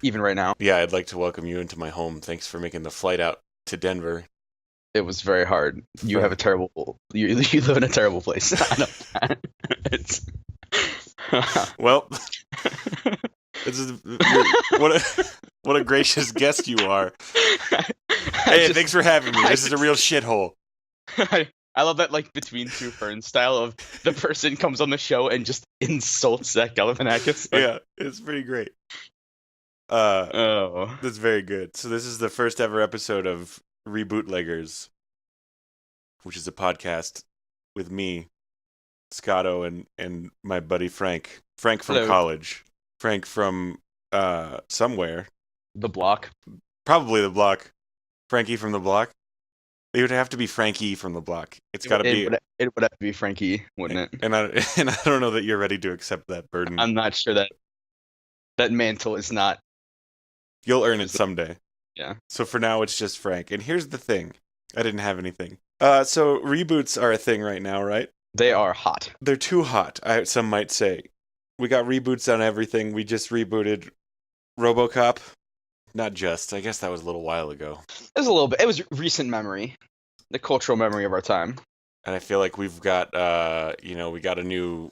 even right now. Yeah, I'd like to welcome you into my home. Thanks for making the flight out to Denver. It was very hard. You have From a terrible. You live in a terrible place. I know. It's. well, this is what a gracious guest you are. Hey, thanks for having me. This is a real shithole. I love that, like, between two ferns style of the person comes on the show and just insults Zach Galifianakis. Like, Yeah, it's pretty great. oh. That's very good. So this is the first ever episode of Rebootleggers, which is a podcast with me, Scotto, and my buddy Frank. Frank from Hello. college. Frank from somewhere. The block. Probably the block. Frankie from the block. It would have to be Frankie from the block. It's got to be. It would have to be Frankie, wouldn't it? And I don't know that you're ready to accept that burden. I'm not sure that mantle is not. You'll earn it someday. Yeah. So for now, it's just Frank. And here's the thing. I didn't have anything. So reboots are a thing right now, right? They are hot. They're too hot, some might say. We got reboots on everything. We just rebooted RoboCop. Not just. I guess that was a little while ago. It was a little bit. It was recent memory. The cultural memory of our time. And I feel like we've got, we got a new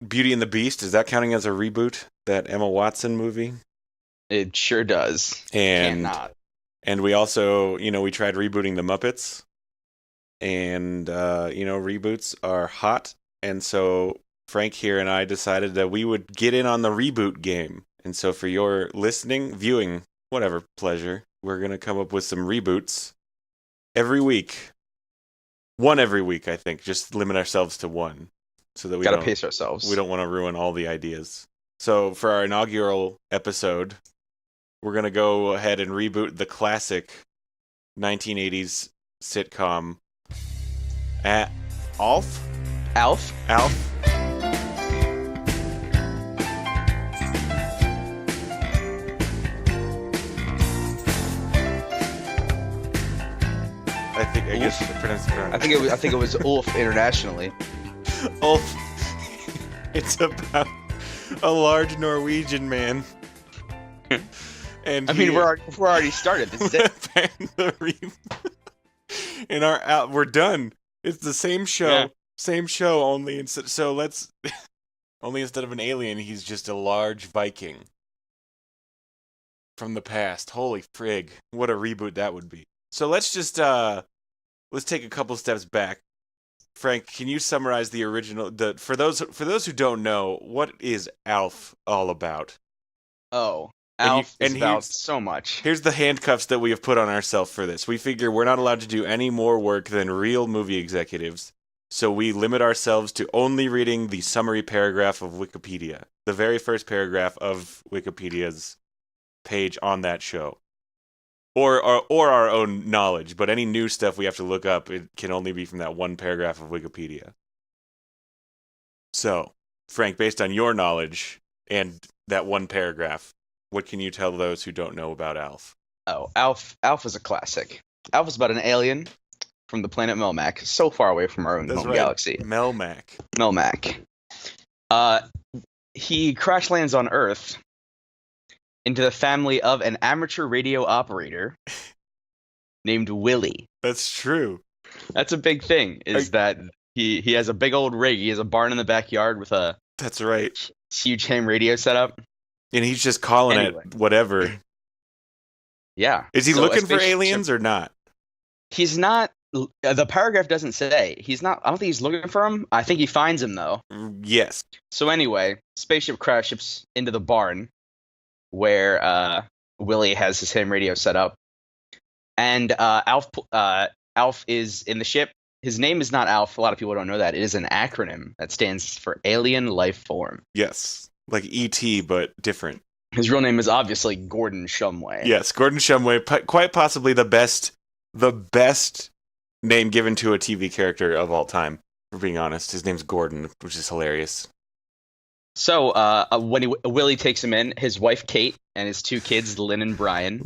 Beauty and the Beast. Is that counting as a reboot? That Emma Watson movie? It sure does. And Cannot. And we also, we tried rebooting the Muppets. And, reboots are hot. And so Frank here and I decided that we would get in on the reboot game. And so for your listening, viewing, whatever pleasure, we're going to come up with some reboots every week. One every week, I think. Just limit ourselves to one. So that we gotta pace ourselves. We don't want to ruin all the ideas. So for our inaugural episode, we're going to go ahead and reboot the classic 1980s sitcom Alf? Alf? Alf? I guess I pronounced it wrong. I think it was Ulf internationally. Ulf. It's about a large Norwegian man. And we're already started. This is it. And we're done. It's the same show. Yeah. Same show, only instead of an alien, he's just a large Viking from the past. Holy frig. What a reboot that would be. So let's just let's take a couple steps back. Frank, can you summarize the original for those who don't know, what is Alf all about? Oh, Alf is about so much. Here's the handcuffs that we have put on ourselves for this. We figure we're not allowed to do any more work than real movie executives, so we limit ourselves to only reading the summary paragraph of Wikipedia, the very first paragraph of Wikipedia's page on that show. Or our own knowledge, but any new stuff we have to look up, it can only be from that one paragraph of Wikipedia. So, Frank, based on your knowledge and that one paragraph, what can you tell those who don't know about Alf? Oh, Alf is a classic. Alf is about an alien from the planet Melmac, so far away from our own home galaxy. Melmac. He crash lands on Earth into the family of an amateur radio operator named Willie. That's true. That's a big thing, that he has a big old rig. He has a barn in the backyard with a That's right. huge ham radio setup. And he's just calling it whatever. Yeah. Is he looking for aliens or not? He's not. The paragraph doesn't say. He's not. I don't think he's looking for him. I think he finds him, though. Yes. So anyway, spaceship crashes into the barn where Willie has his ham radio set up. And Alf is in the ship. His name is not Alf. A lot of people don't know that. It is an acronym that stands for Alien Life Form. Yes. Like E.T., but different. His real name is obviously Gordon Shumway. Yes, Gordon Shumway. Quite possibly the best name given to a TV character of all time, for being honest. His name's Gordon, which is hilarious. So when Willie takes him in, his wife Kate and his two kids, Lynn and Brian.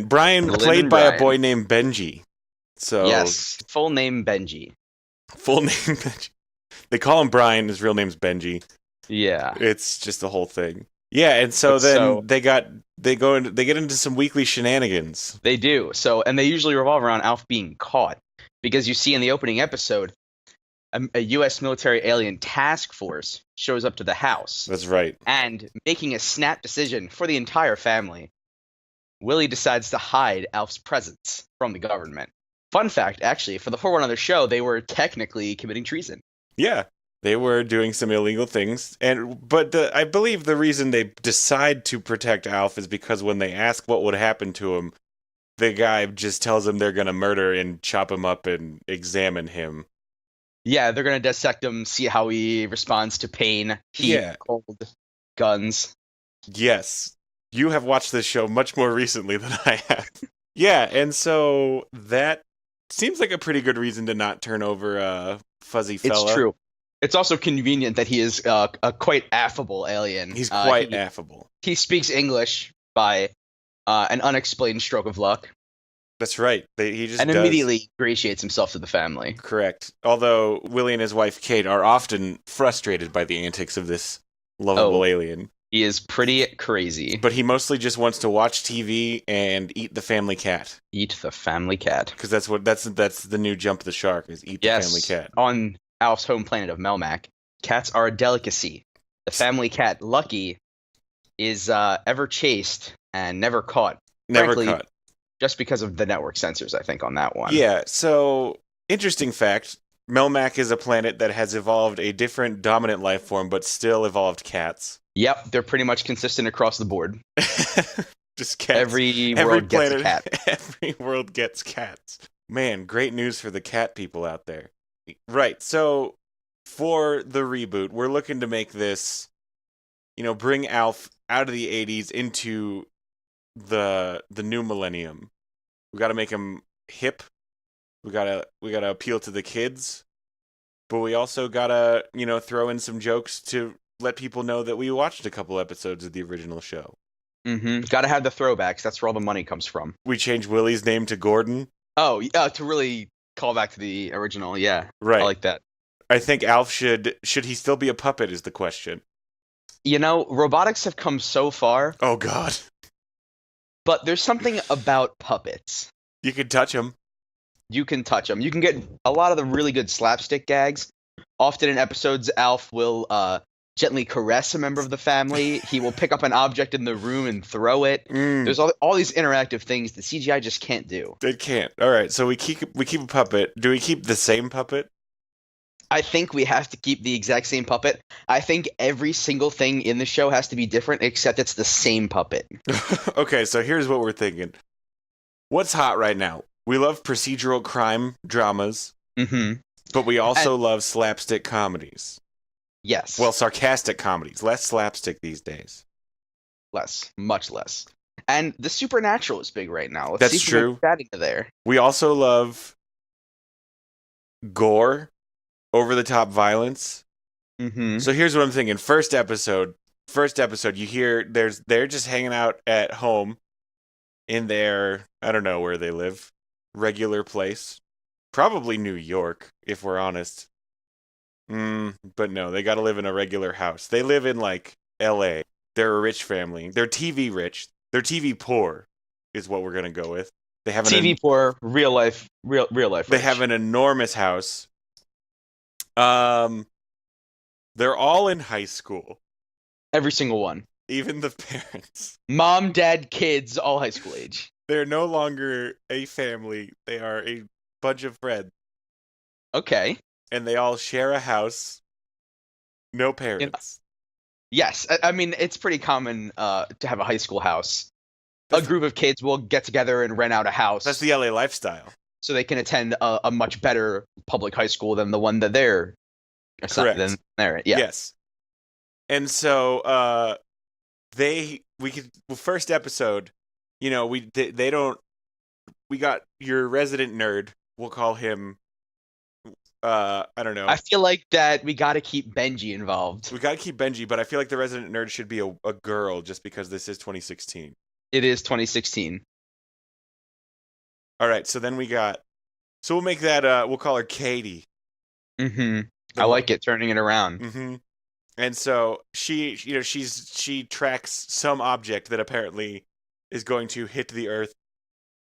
Brian played by a boy named Benji. So yes, full name Benji. They call him Brian. His real name's Benji. Yeah. It's just the whole thing. Yeah, and so But so then they get into some weekly shenanigans. they do. So, and they usually revolve around Alf being caught. Because you see in the opening episode, a U.S. military alien task force shows up to the house. That's right. And making a snap decision for the entire family, Willie decides to hide Alf's presence from the government. Fun fact, actually, for the 411 show, they were technically committing treason. Yeah, they were doing some illegal things, but I believe the reason they decide to protect Alf is because when they ask what would happen to him, the guy just tells them they're gonna murder and chop him up and examine him. Yeah, they're going to dissect him, see how he responds to pain, heat, Yeah. cold, guns. Yes, you have watched this show much more recently than I have. Yeah, and so that seems like a pretty good reason to not turn over a fuzzy fella. It's true. It's also convenient that he is a quite affable alien. He's quite affable. He speaks English by an unexplained stroke of luck. That's right. He just immediately ingratiates himself to the family. Correct. Although Willie and his wife Kate are often frustrated by the antics of this lovable alien. He is pretty crazy. But he mostly just wants to watch TV and eat the family cat. Eat the family cat. Because that's the new Jump the Shark, is eat the family cat. On Alf's home planet of Melmac, cats are a delicacy. The family cat, Lucky, is ever chased and never caught. Never caught. Just because of the network censors, I think, on that one. Yeah, so, interesting fact, Melmac is a planet that has evolved a different dominant life form, but still evolved cats. Yep, they're pretty much consistent across the board. Just cats. Every world gets a cat. Every world gets cats. Man, great news for the cat people out there. Right, so for the reboot, we're looking to make this, bring Alf out of the 80s into the new millennium. We got to make him hip. We got to appeal to the kids. But we also got to, throw in some jokes to let people know that we watched a couple episodes of the original show. Mm-hmm. Got to have the throwbacks. That's where all the money comes from. We changed Willie's name to Gordon. Oh, yeah, to really call back to the original. Yeah, right. I like that. I think Alf should he still be a puppet is the question. Robotics have come so far. Oh, God. But there's something about puppets. You can touch them. You can touch them. You can get a lot of the really good slapstick gags. Often in episodes, Alf will gently caress a member of the family. He will pick up an object in the room and throw it. There's all these interactive things that CGI just can't do. It can't. All right, so we keep a puppet. Do we keep the same puppet? I think we have to keep the exact same puppet. I think every single thing in the show has to be different, except it's the same puppet. Okay, so here's what we're thinking. What's hot right now? We love procedural crime dramas, but we also love slapstick comedies. Yes. Well, sarcastic comedies. Less slapstick these days. Less. Much less. And the supernatural is big right now. That's true. That into there. We also love gore, over-the-top violence. So here's what I'm thinking. First episode, you hear they're just hanging out at home in their, I don't know where they live, regular place. Probably New York, if we're honest. But no, they got to live in a regular house. They live in, like, L.A. They're a rich family. They're TV rich. They're TV poor, is what we're going to go with. They have TV poor, real life rich. They have an enormous house. They're all in high school. Every single one. Even the parents. Mom, dad, kids, all high school age. They're no longer a family. They are a bunch of friends. Okay. And they all share a house. No parents. Yes. I mean, it's pretty common to have a high school house. A group of kids will get together and rent out a house. That's the LA lifestyle. So they can attend a much better public high school than the one that they're... Correct. Yeah. Yes. And so first episode, we got your resident nerd. We'll call him, I don't know. I feel like that we got to keep Benji involved. We got to keep Benji, but I feel like the resident nerd should be a girl just because this is 2016. It is 2016. All right, so then we'll make that, we'll call her Katie. I like it, turning it around. And so she tracks some object that apparently is going to hit the Earth,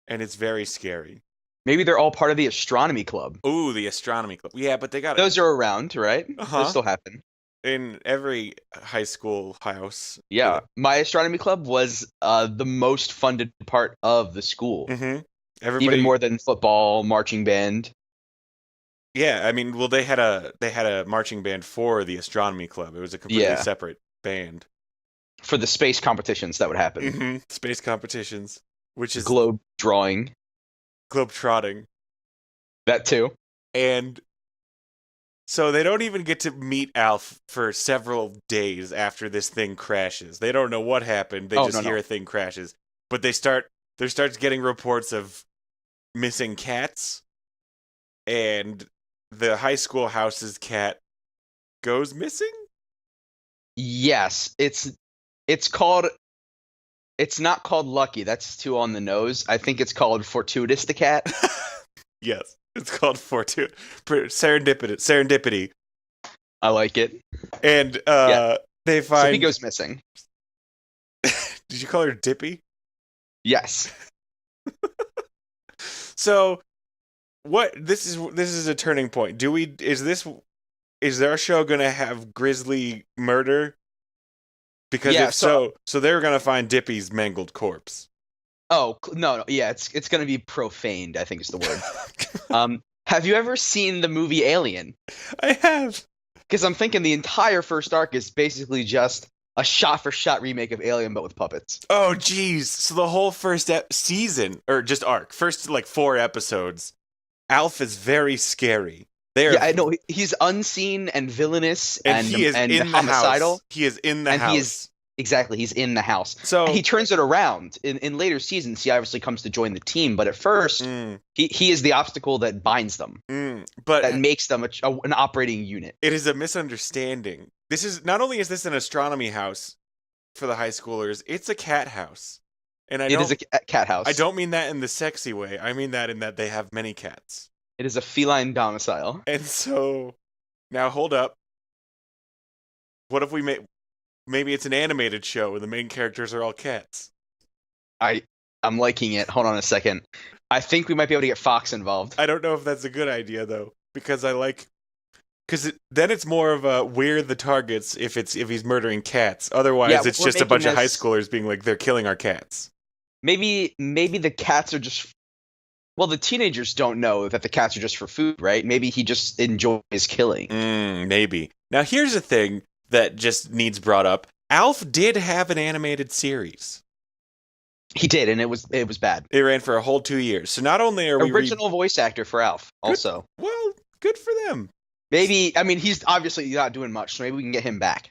and it's very scary. Maybe they're all part of the astronomy club. Ooh, the astronomy club. Yeah, but they got it. Those are around, right? Those Uh-huh. still happen. In every high school house. Yeah, my astronomy club was the most funded part of the school, Mm-hmm. even Everybody. more than football, marching band. Yeah, I mean, well, they had a marching band for the astronomy club. It was a completely Yeah, separate band. for the space competitions that would happen. Mm-hmm. Space competitions, which is Globe drawing, globe trotting, that too. and so they don't even get to meet Alf for several days after this thing crashes. They don't know what happened. They Oh just no hear no. a thing crashes, but there starts getting reports of missing cats, and the high school house's cat goes missing. Yes, it's called. It's not called Lucky. That's too on the nose. I think it's called Fortuitous the cat. Yes, it's called fortune serendipity. Serendipity, I like it. and Yeah. they So he find. goes missing. Did you call her Dippy? Yes. So what? This is a turning point. Is their show gonna have grisly murder? Because Yeah. if So so they're gonna find Dippy's mangled corpse. no. Yeah. It's gonna be profaned. I think is the word. Have you ever seen the movie Alien? I have. Because I'm thinking the entire first arc is basically just a shot-for-shot remake of Alien, but with puppets. Oh, geez. So the whole first season, or just arc, first like 4 episodes, Alf is very scary. They are, Yeah, I know he's unseen and villainous and and he is and in the homicidal, house. He is in the and he is house. exactly he's in the house. And So, he turns it around in later seasons. He obviously comes to join the team, but at first mm, he is the obstacle that binds them, that but makes them an operating unit. it is a misunderstanding. This is not only is this an astronomy house for the high schoolers, it's a cat house, and It is a cat I house. don't mean that in the sexy way. I mean that in that they have many cats. It is a feline domicile. And so now hold up. What if we make maybe it's an animated show where the main characters are all cats? I I'm liking it. Hold on a second. I think we might be able to get Fox involved. I don't know if that's a good idea though, because then it's more of a we're the targets if he's murdering cats. Otherwise, Yeah, it's we're just a bunch making of high this. schoolers being like they're killing our cats. Maybe the cats are just. Well, the teenagers don't know that the cats are just for food, right? Maybe he just enjoys killing. Maybe. Now here's a thing that just needs brought up. Alf did have an animated series. He did, and it was bad. It ran for a whole 2 years. So not only are we Original voice actor for Alf, good, also. well, good for them. Maybe I mean he's obviously not doing much, so maybe we can get him back.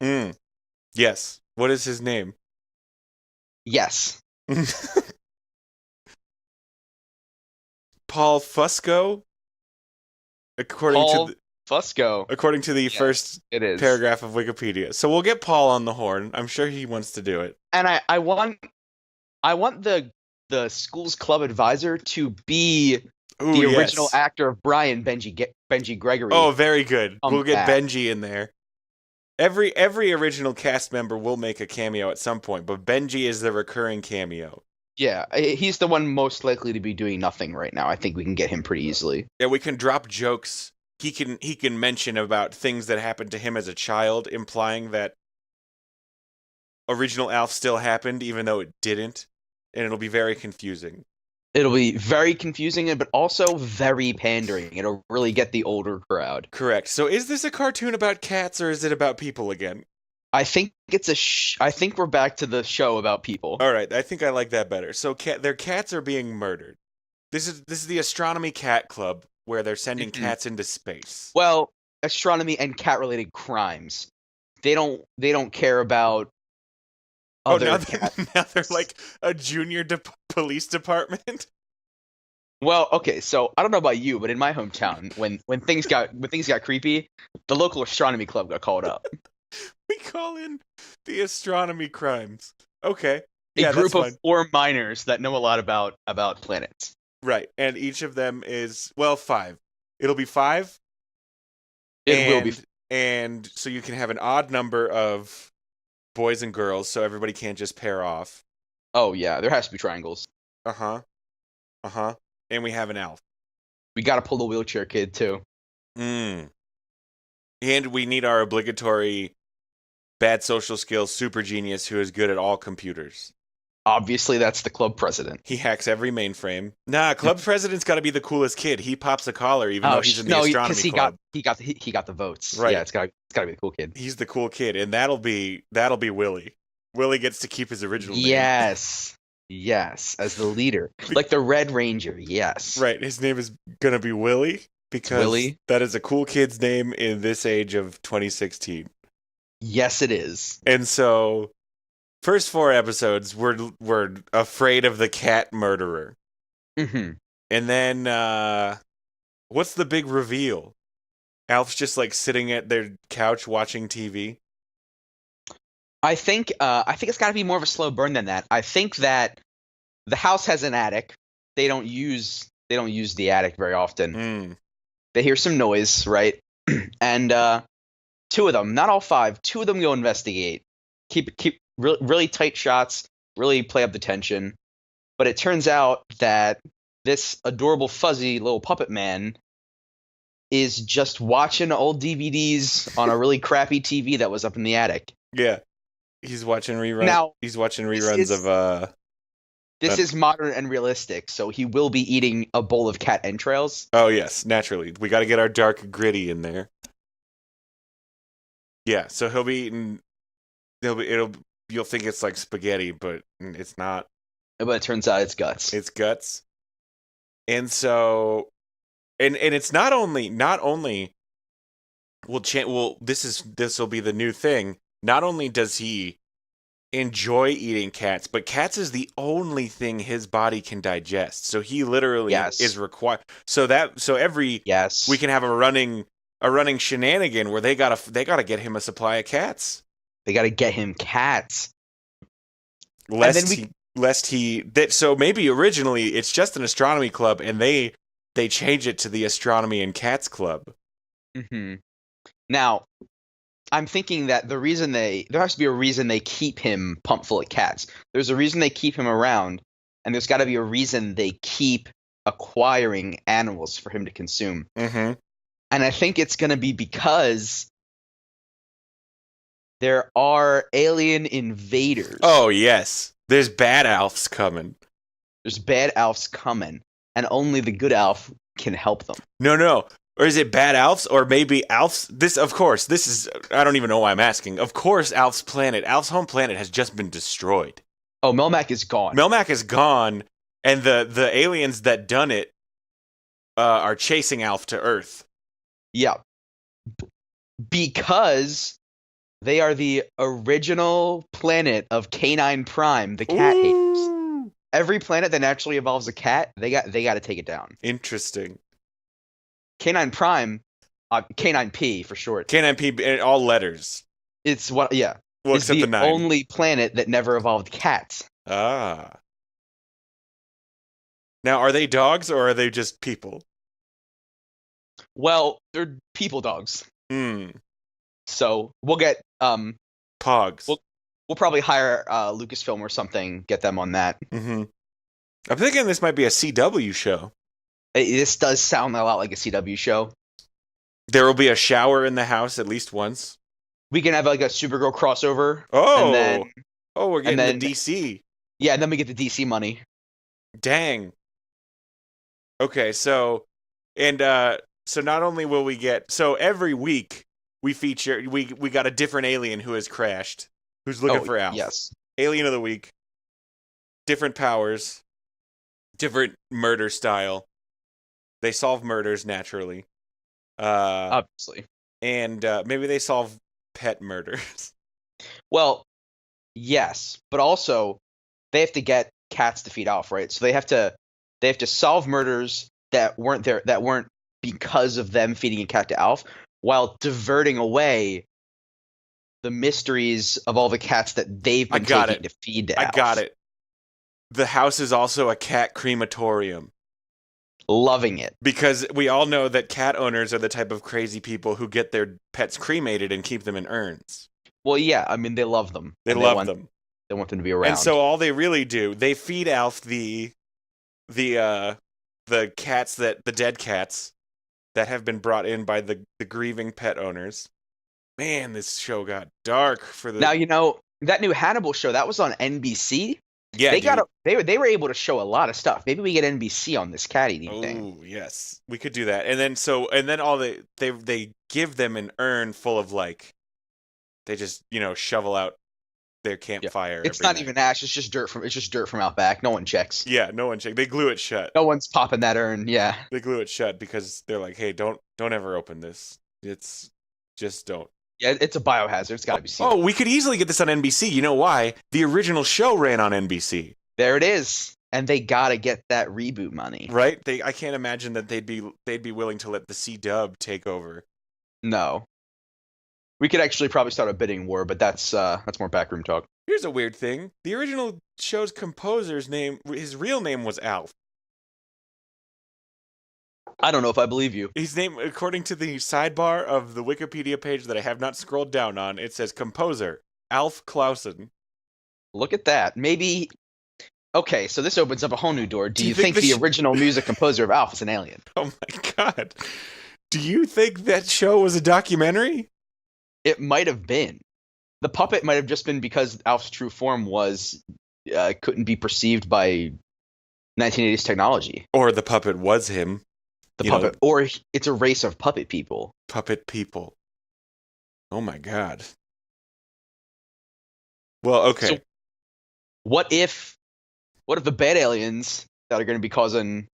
Yes. What is his name? Yes, Paul Fusco, according Paul to Fusco. according to the Yeah, first it is. paragraph of Wikipedia. So we'll get Paul on the horn. I'm sure he wants to do it. And I want the school's club advisor to be Ooh, the yes. original actor of Brian Benji Gregory. Oh, very good. Come We'll get back. Benji in there. Every original cast member will make a cameo at some point, but Benji is the recurring cameo. Yeah, he's the one most likely to be doing nothing right now. I think we can get him pretty easily. Yeah, we can drop jokes. He can mention about things that happened to him as a child, implying that original Alf still happened, even though it didn't, and it'll be very confusing. It'll be very confusing, but also very pandering. It'll really get the older crowd. Correct. So is this a cartoon about cats, or is it about people again? I think it's I think we're back to the show about people. All right, I think I like that better. So their cats are being murdered. This is the Astronomy Cat Club where they're sending cats into space. Well, astronomy and cat-related crimes. They don't care about other now cats. now they're like a junior police department. Well, okay, so I don't know about you, but in my hometown, when things got creepy, the local astronomy club got called up. We call in the astronomy crimes. Okay. A Yeah, group that's of fine. 4 miners that know a lot about planets. Right. And each of them is 5. It'll be 5. It will be. and so you can have an odd number of boys and girls, so everybody can't just pair off. Oh yeah, there has to be triangles. Uh-huh. Uh-huh. And we have an Alf. We got to pull the wheelchair kid too. Mm. And we need our obligatory bad social skills super genius who is good at all computers. Obviously, that's the club president. He hacks every mainframe. Nah, club president's got to be the coolest kid. He pops a collar even though he's in the astronomy club. He got the votes. Right. Yeah, it's got to be the cool kid. He's the cool kid, and that'll be Willie. Willie gets to keep his original name. Yes, as the leader, like the Red Ranger. Yes, right. His name is gonna be Willie because that is a cool kid's name in this age of 2016. Yes, it is. And so, first 4 episodes, we're afraid of the cat murderer. Mm-hmm. And then, what's the big reveal? Alf's just like sitting at their couch watching TV. I think it's got to be more of a slow burn than that. I think that the house has an attic. They don't use the attic very often. Mm. They hear some noise, right? And 2 of them, not all 5, 2 of them go investigate. Keep really tight shots, really play up the tension. But it turns out that this adorable fuzzy little puppet man is just watching old DVDs on a really crappy TV that was up in the attic. Yeah. He's watching reruns. Now, he's watching reruns of This is modern and realistic, so he will be eating a bowl of cat entrails. Oh yes, naturally. We got to get our dark gritty in there. Yeah, so he'll be eating. You'll think it's like spaghetti, but it's not. But it turns out it's guts. It's guts. And so, and it's not only. This will be the new thing. Not only does he enjoy eating cats, but cats is the only thing his body can digest. So he literally is required. So every we can have a running shenanigan where they gotta get him a supply of cats. They gotta get him cats. So maybe originally it's just an astronomy club, and they change it to the astronomy and cats club. Mm-hmm. Now, I'm thinking that there has to be a reason they keep him pumped full of cats. There's a reason they keep him around, and there's got to be a reason they keep acquiring animals for him to consume. Mm-hmm. And I think it's going to be because there are alien invaders. Oh, yes. There's bad Alfs coming. There's bad Alfs coming, and only the good Alf can help them. No. Or is it bad Alfs? Or maybe Alf's... I don't even know why I'm asking. Of course, Alf's home planet has just been destroyed. Oh, Melmac is gone. Melmac is gone, and the aliens that done it are chasing Alf to Earth. Yeah. Because they are the original planet of Canine Prime, the cat haters. Every planet that naturally evolves a cat, they got to take it down. Interesting. Canine Prime, Canine P for short. Canine P, all letters. It's what, yeah. Well, it's except the 9. Only planet that never evolved cats. Ah. Now, are they dogs or are they just people? Well, they're people dogs. Hmm. So we'll get Pogs. We'll probably hire Lucasfilm or something, get them on that. Mm-hmm. I'm thinking this might be a CW show. This does sound a lot like a CW show. There will be a shower in the house at least once. We can have like a Supergirl crossover. Oh, we're getting the DC. Yeah, and then we get the DC money. Dang. Okay, so not only will we get every week we got a different alien who has crashed, who's looking for Alf. Yes. Alien of the week. Different powers. Different murder style. They solve murders naturally. Obviously. And maybe they solve pet murders. Well, yes, but also they have to get cats to feed off, right? So they have to solve murders that weren't because of them feeding a cat to Alf, while diverting away the mysteries of all the cats that they've been taking to feed to Alf. I got it. The house is also a cat crematorium. Loving it. Because we all know that cat owners are the type of crazy people who get their pets cremated and keep them in urns. Well, yeah, I mean, they love them. They and love them. They want them to be around. And so all they really do, they feed Alf the cats the dead cats that have been brought in by the grieving pet owners. Man, this show got dark for the. Now, that new Hannibal show, that was on NBC. Yeah, they were able to show a lot of stuff. Maybe we get NBC on this cat eating thing. Oh, yes. We could do that. And then all they give them an urn full of they just, shovel out their campfire. It's not even ash, it's just dirt from out back. No one checks. Yeah, no one checks. They glue it shut. No one's popping that urn, yeah. They glue it shut because they're like, "Hey, don't ever open this. It's just don't." Yeah, it's a biohazard. It's got to be seen. Oh, we could easily get this on NBC. You know why? The original show ran on NBC. There it is. And they got to get that reboot money. Right? I can't imagine that they'd be willing to let the C-dub take over. No. We could actually probably start a bidding war, but that's more backroom talk. Here's a weird thing. The original show's composer's name, his real name was Alf. I don't know if I believe you. His name, according to the sidebar of the Wikipedia page that I have not scrolled down on, it says composer, Alf Clausen. Look at that. Maybe... Okay, so this opens up a whole new door. Do you think the original music composer of Alf is an alien? Oh my god. Do you think that show was a documentary? It might have been. The puppet might have just been because Alf's true form couldn't be perceived by 1980s technology. Or the puppet was him. Or it's a race of puppet people. Puppet people. Oh my god. Well, okay. So what if the bad aliens that are going to be causing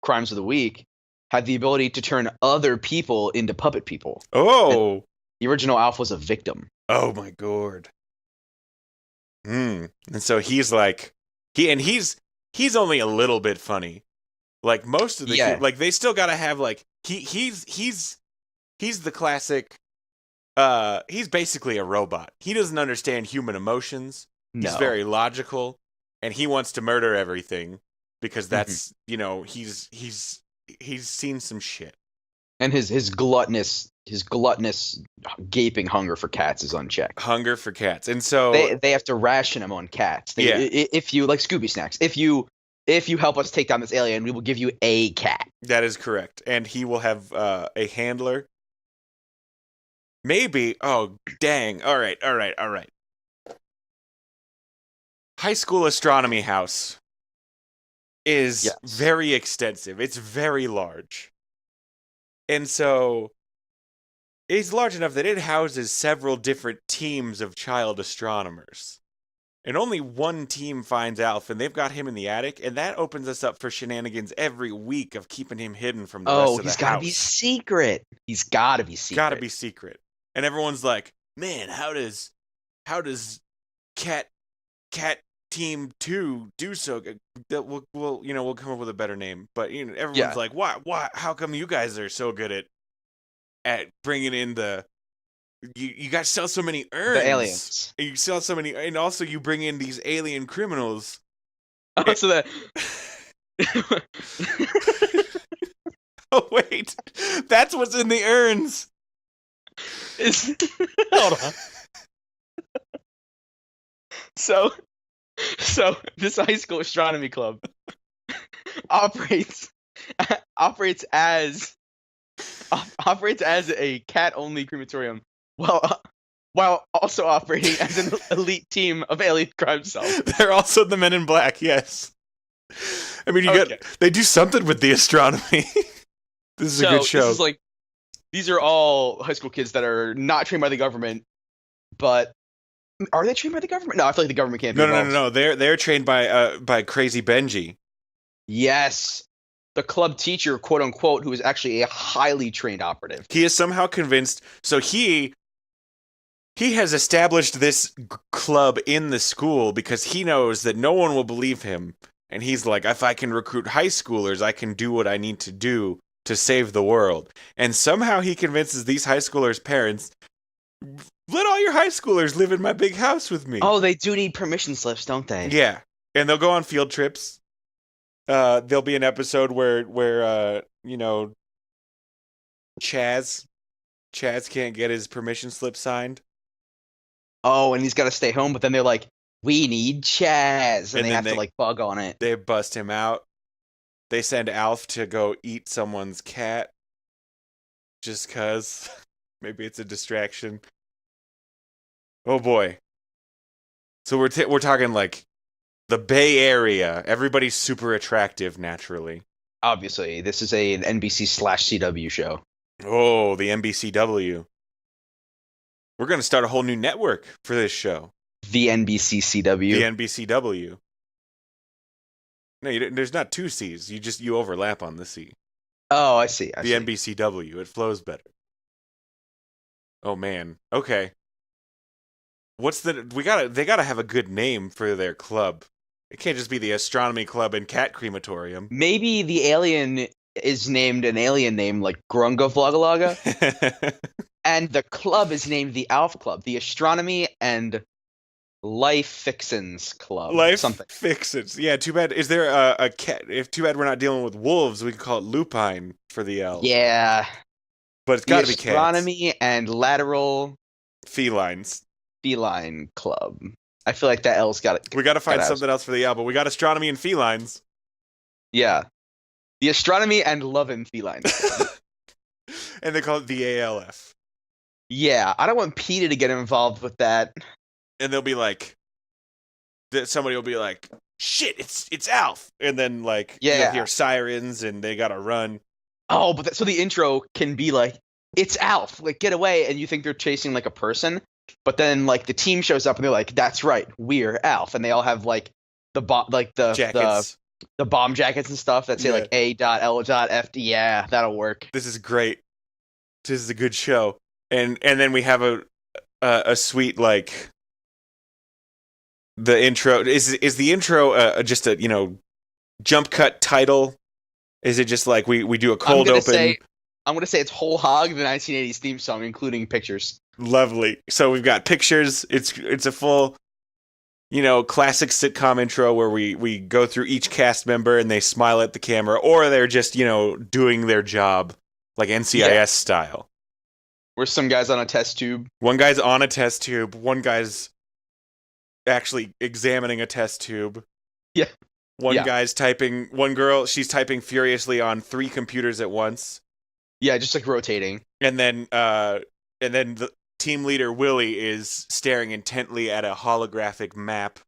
crimes of the week had the ability to turn other people into puppet people? Oh. And the original Alf was a victim. Oh my god. And so he's like, he's only a little bit funny. Like most of the they still gotta have he's the classic. He's basically a robot. He doesn't understand human emotions. He's very logical, and he wants to murder everything because that's he's seen some shit. And his gluttonous gaping hunger for cats is unchecked. Hunger for cats, and so they have to ration him on cats. If you like Scooby Snacks, if you help us take down this alien, we will give you a cat. That is correct. And he will have a handler. Maybe. Oh, dang. All right. High school astronomy house is very extensive. It's very large. And so it's large enough that it houses several different teams of child astronomers. And only one team finds Alf, and they've got him in the attic, and that opens us up for shenanigans every week of keeping him hidden from the rest of the house. Oh, he's got to be secret. He's got to be secret. Got to be secret. And everyone's like, man, how does Cat Team 2 do so good? We'll come up with a better name. But everyone's like, why? How come you guys are so good at bringing in the... You guys sell so many urns. The aliens. You sell so many, and also you bring in these alien criminals. Oh, so that. Oh wait, that's what's in the urns. Hold on. So this high school astronomy club operates as a cat-only crematorium. While also operating as an elite team of alien crime solvers. They're also the Men in Black, yes. I mean, they do something with the astronomy. This is a good show. This is these are all high school kids that are not trained by the government, but are they trained by the government? No, I feel like the government can't be involved. No. They're trained by Crazy Benji. Yes. The club teacher, quote unquote, who is actually a highly trained operative. He is somehow convinced. So he has established this club in the school because he knows that no one will believe him. And he's like, if I can recruit high schoolers, I can do what I need to do to save the world. And somehow he convinces these high schoolers' parents, let all your high schoolers live in my big house with me. Oh, they do need permission slips, don't they? Yeah. And they'll go on field trips. There'll be an episode where Chaz can't get his permission slip signed, Oh, and he's got to stay home, but then they're like, "We need Chaz," and and they then have to like bug on it. they bust him out. They send Alf to go eat someone's cat, just 'cause maybe it's a distraction. Oh boy! So we're talking like the Bay Area. Everybody's super attractive naturally. Obviously, this is an NBC/CW show. Oh, the NBCW. We're gonna start a whole new network for this show. The NBC/CW. The NBCW. No, there's not two C's. You overlap on the C. Oh, I see. The NBCW. It flows better. Oh man. Okay. They gotta have a good name for their club. It can't just be the Astronomy Club and Cat Crematorium. Maybe the alien is named an alien name like Grunga Vlogalaga, and the club is named the Alf Club, the Astronomy and Life Fixins Club. Life something. Fixins. Yeah, too bad. Is there a cat? If too bad we're not dealing with wolves, we could call it lupine for the elf. Yeah. But it's got to be cats. Astronomy and Lateral Felines. Feline Club. I feel like that L's got it. We got to find something else for the L, but we got astronomy and felines. Yeah. The Astronomy and Lovin' Felines Club. And they call it the ALF. Yeah, I don't want PETA to get involved with that. And they'll be like, somebody will be like, shit, it's Alf. And then like, Yeah. you'll hear sirens and they got to run. Oh, but so the intro can be like, it's Alf, like get away, and you think they're chasing like a person, but then like the team shows up and they're like, that's right, we're Alf, and they all have like the jackets. the bomb jackets and stuff that say like A.L.F. Yeah, that'll work. This is great. This is a good show. And then we have a sweet like the intro is the intro just a jump cut title. Is it just like we do a cold open? I'm going to say it's whole hog, the 1980s theme song, including pictures. Lovely. So we've got pictures. It's a full, classic sitcom intro where we go through each cast member and they smile at the camera, or they're just, doing their job like NCIS style. Where some guy's on a test tube. One guy's on a test tube. One guy's actually examining a test tube. Yeah. One guy's typing. One girl, she's typing furiously on 3 computers at once. Yeah, just like rotating. And then the team leader Willie is staring intently at a holographic map.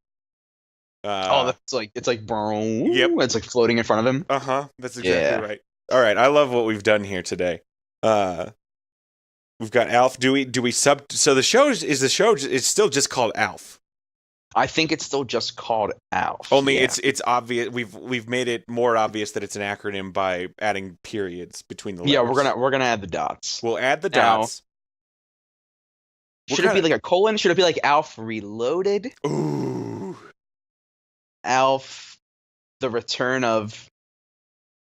It's like Yep. It's like floating in front of him. That's exactly right. All right, I love what we've done here today. We've got Alf. Do we sub? So the show is still just called Alf. I think it's still just called Alf. Only it's obvious. We've made it more obvious that it's an acronym by adding periods between the letters. Yeah, we're gonna add the dots. We'll add the dots. Should it be like a colon? Should it be like Alf Reloaded? Ooh. Alf, the Return of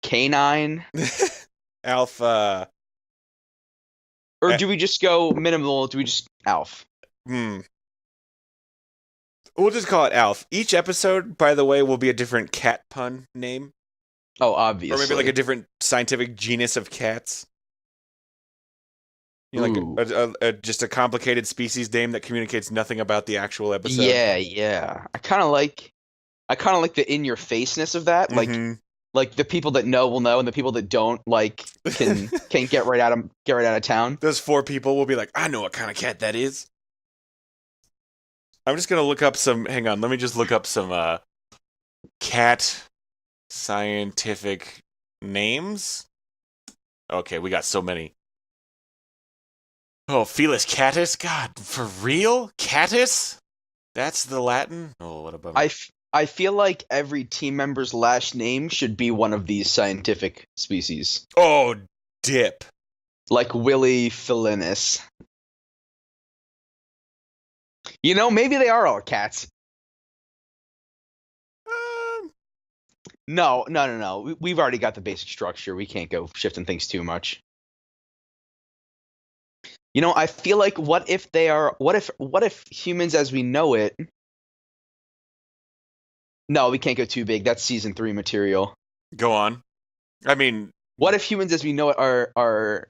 Canine. Alf. Or do we just go minimal? Do we just Alf? We'll just call it Alf. Each episode, by the way, will be a different cat pun name. Oh, obviously. Or maybe like a different scientific genus of cats. Like just a complicated species name that communicates nothing about the actual episode. Yeah. I kind of like the in-your-faceness of that. Mm-hmm. Like the people that know will know, and the people that don't can get right out of town. Those 4 people will be like, I know what kind of cat that is. I'm just gonna look up some. Hang on, let me just look up some cat scientific names. Okay, we got so many. Oh, Felis catus. God, for real, catus? That's the Latin. Oh, what a bummer. I feel like every team member's last name should be one of these scientific species. Oh, dip. Like Willie Felinus. Maybe they are all cats. No. We've already got the basic structure. We can't go shifting things too much. I feel like what if humans as we know it. No, we can't go too big. That's season 3 material. Go on. I mean, What if humans as we know it are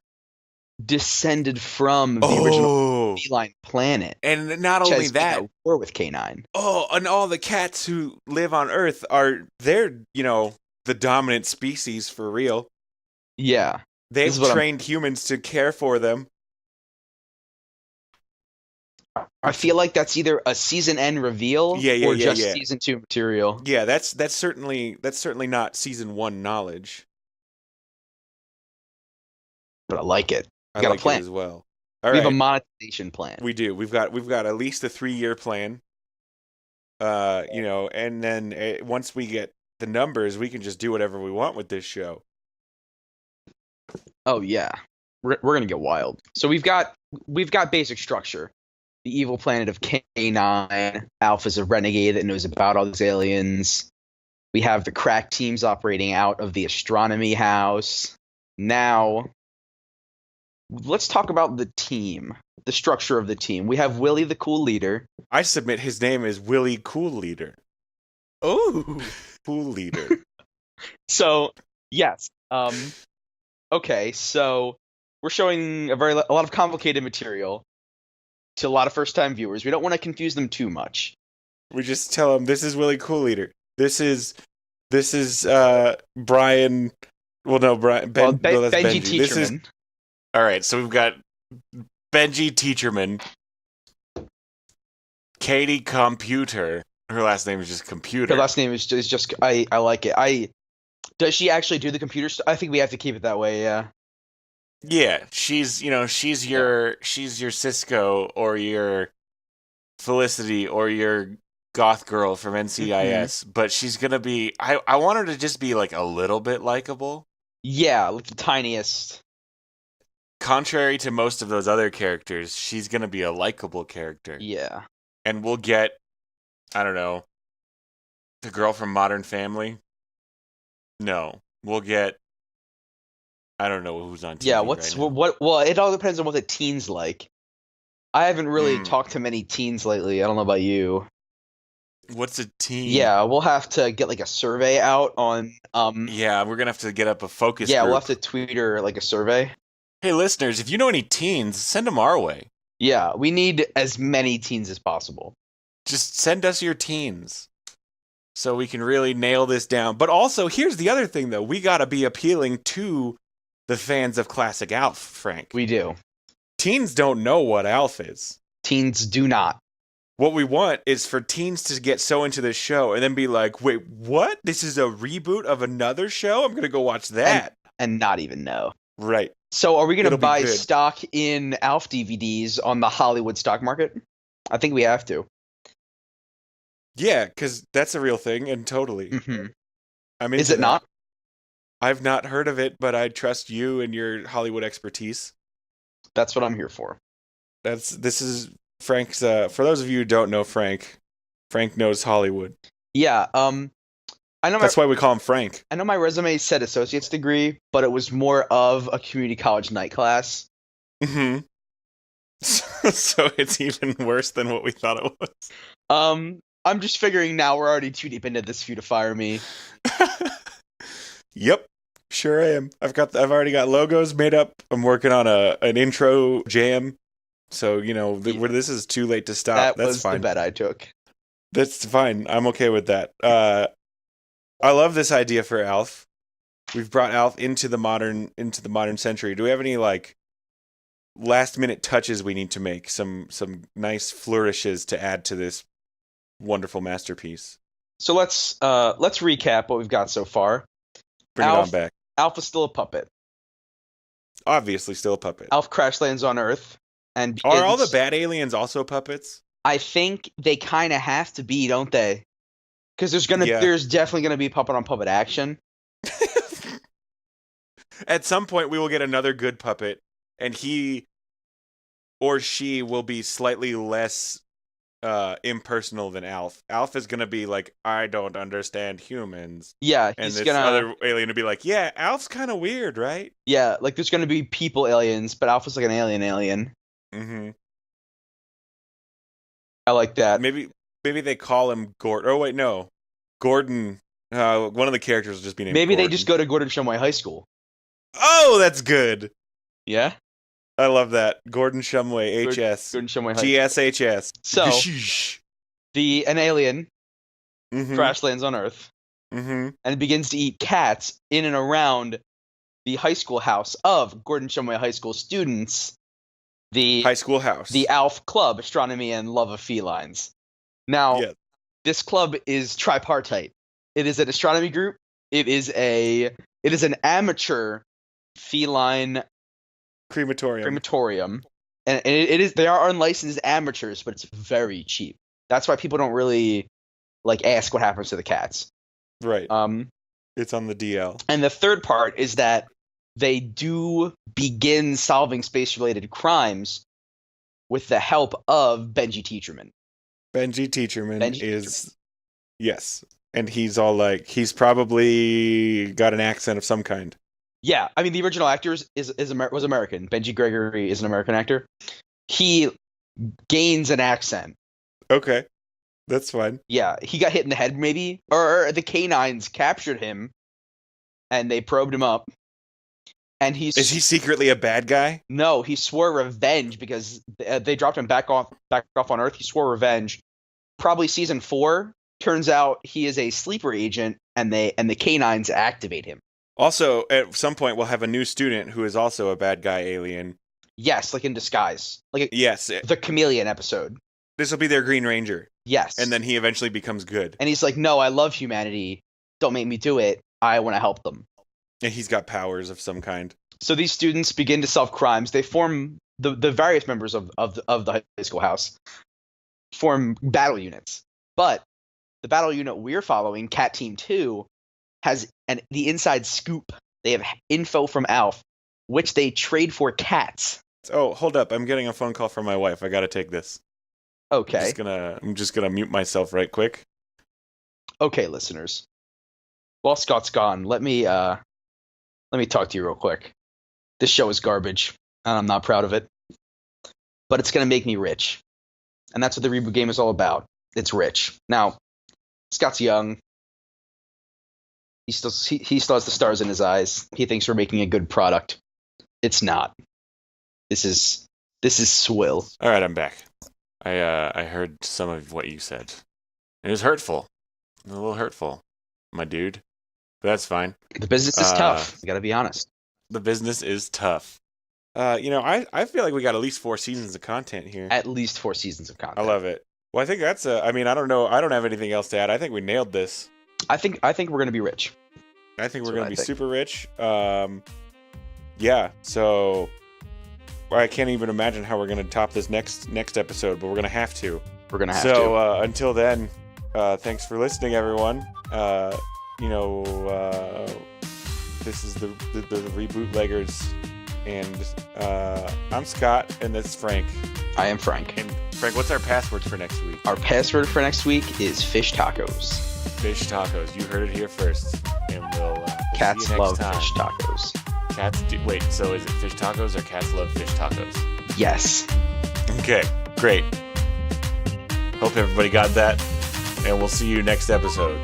descended from the original oh, feline planet, and not which only has been that, at war with K9? oh, and all the cats who live on Earth they're, the dominant species for real. Yeah, this They've is what trained humans to care for them. I feel like that's either a season end reveal Yeah, yeah, or yeah, just yeah. season 2 material. Yeah, that's certainly not season 1 knowledge. But I like it. I We got a like it plan. as well. All We have a right, monetization plan. we do. We've got at least a 3-year plan. And then once we get the numbers, we can just do whatever we want with this show. Oh yeah, we're gonna get wild. So we've got basic structure. The evil planet of K9. Alpha's a renegade that knows about all these aliens. We have the crack teams operating out of the astronomy house. Now, let's talk about the team, the structure of the team. We have Willie, the cool leader. I submit his name is Willie Cool Leader. Oh, Cool Leader. so yes. Okay, so we're showing a lot of complicated material to a lot of first-time viewers. We don't want to confuse them too much. We just tell him this is Willie Cool Leader. This is Brian. Well, no, Brian. Well, No, that's Benji Benji. This is Teacherman. all right. So we've got Benji Teacherman, Katie Computer. Her last name is just Computer. Her last name is just I like it. Does she actually do the computer stuff? I think we have to keep it that way. Yeah. Yeah, she's your Cisco or your Felicity or your goth girl from NCIS, but she's gonna be. I want her to just be like a little bit likable. Yeah, like the tiniest. Contrary to most of those other characters, she's gonna be a likable character. Yeah. And we'll get, I don't know, the girl from Modern Family. No, we'll get. I don't know who's on TV. Yeah. right now. Well, it all depends on what the teens like. I haven't really talked to many teens lately. I don't know about you. What's a teen? Yeah, we'll have to get like a survey out on Yeah, we're gonna have to get up a focus Yeah, group. we'll have to tweet her like a survey. Hey, listeners, if you know any teens, send them our way. Yeah, we need as many teens as possible. Just send us your teens so we can really nail this down. But also, here's the other thing, though. We gotta be appealing to the fans of classic Alf, Frank. We do. Teens don't know what Alf is. Teens do not. What we want is for teens to get so into this show and then be like, wait, what? This is a reboot of another show? I'm going to go watch that. And not even know. Right. So are we going to It'll be buy good. stock in Alf DVDs on the Hollywood stock market? I think we have to. Yeah, because that's a real thing, and totally. Mm-hmm. I'm Is into it not? that. I've not heard of it, but I trust you and your Hollywood expertise. That's what I'm here for. This is Frank's. For those of you who don't know Frank knows Hollywood. Yeah. I know. That's why we call him Frank. I know my resume said associate's degree, but it was more of a community college night class. Mm-hmm. So it's even worse than what we thought it was. I'm just figuring now we're already too deep into this for you to fire me. Yep, sure I am. I've already got logos made up. I'm working on an intro jam. So where this is too late to stop. That's was fine. The bet I took. That's fine. I'm okay with that. I love this idea for Alf. We've brought Alf into the modern century. Do we have any like last minute touches we need to make? Some nice flourishes to add to this wonderful masterpiece. So let's recap what we've got so far. Bring it on back. Alf is still a puppet. Obviously, still a puppet. Alf crash lands on Earth, and are all the bad aliens also puppets? I think they kind of have to be, don't they? Because there's definitely gonna be puppet on puppet action. At some point, we will get another good puppet, and he or she will be slightly less impersonal than Alf. Alf is gonna be like, I don't understand humans. Yeah, and this other alien will be like, yeah, Alf's kind of weird, right? Yeah, like there's gonna be people aliens, but Alf is like an alien. Mm-hmm. I like that. Maybe they call him Gordon. Oh wait, no, Gordon One of the characters will just be named Maybe Gordon. they just go to Gordon Shumway High School. Oh, that's good. Yeah? I love that. Gordon Shumway, HS. Gordon Shumway High School. GSHS. So, Gashish. an alien Mm-hmm. crash lands on Earth Mm-hmm. and begins to eat cats in and around the high school house of Gordon Shumway High School students. The High school house. The ALF Club, Astronomy and Love of Felines. Now, Yeah. this club is tripartite. It is an astronomy group. It is an amateur feline crematorium, and it is. They are unlicensed amateurs, but it's very cheap. That's why people don't really ask what happens to the cats. Right. It's on the DL. And the third part is that they do begin solving space-related crimes with the help of Benji Teacherman. Benji Teacherman is... Yes. And he's all he's probably got an accent of some kind. Yeah, I mean, the original actor was American. Benji Gregory is an American actor. He gains an accent. Okay. That's fine. Yeah, he got hit in the head, maybe. Or the canines captured him, and they probed him up. And Is he secretly a bad guy? No, he swore revenge because they dropped him back off on Earth. He swore revenge. Probably season 4. Turns out he is a sleeper agent, and the canines activate him. Also, at some point, we'll have a new student who is also a bad guy alien. Yes, in disguise. Yes. The Chameleon episode. This will be their Green Ranger. Yes. And then he eventually becomes good. And he's like, no, I love humanity. Don't make me do it. I want to help them. And he's got powers of some kind. So these students begin to solve crimes. They form the various members of the high school house form battle units. But the battle unit we're following, Cat Team 2, has the inside scoop. They have info from Alf, which they trade for cats. Oh, hold up. I'm getting a phone call from my wife. I got to take this. Okay. I'm just gonna mute myself right quick. Okay, listeners. While Scott's gone, let me talk to you real quick. This show is garbage, and I'm not proud of it. But it's gonna make me rich. And that's what the reboot game is all about. It's rich. Now, Scott's young. He still has the stars in his eyes. He thinks we're making a good product. It's not. This is swill. All right, I'm back. I heard some of what you said. It was hurtful. A little hurtful, my dude. But that's fine. The business is tough. I gotta be honest. The business is tough. I feel like we got at least 4 seasons of content here. At least 4 seasons of content. I love it. Well, I think that's I don't know. I don't have anything else to add. I think we nailed this. I think we're gonna be rich. I think we're gonna be super rich. Yeah. So I can't even imagine how we're gonna top this next episode, but we're gonna have to. We're gonna have to. So until then, thanks for listening, everyone. This is the Reboot Leggers, and I'm Scott, and this is Frank. I am Frank. And Frank, what's our password for next week? Our password for next week is fish tacos. Fish tacos. You heard it here first, and we'll cats see you next love time. fish tacos. Wait, so is it fish tacos or cats love fish tacos? Yes. Okay, great. Hope everybody got that, and we'll see you next episode.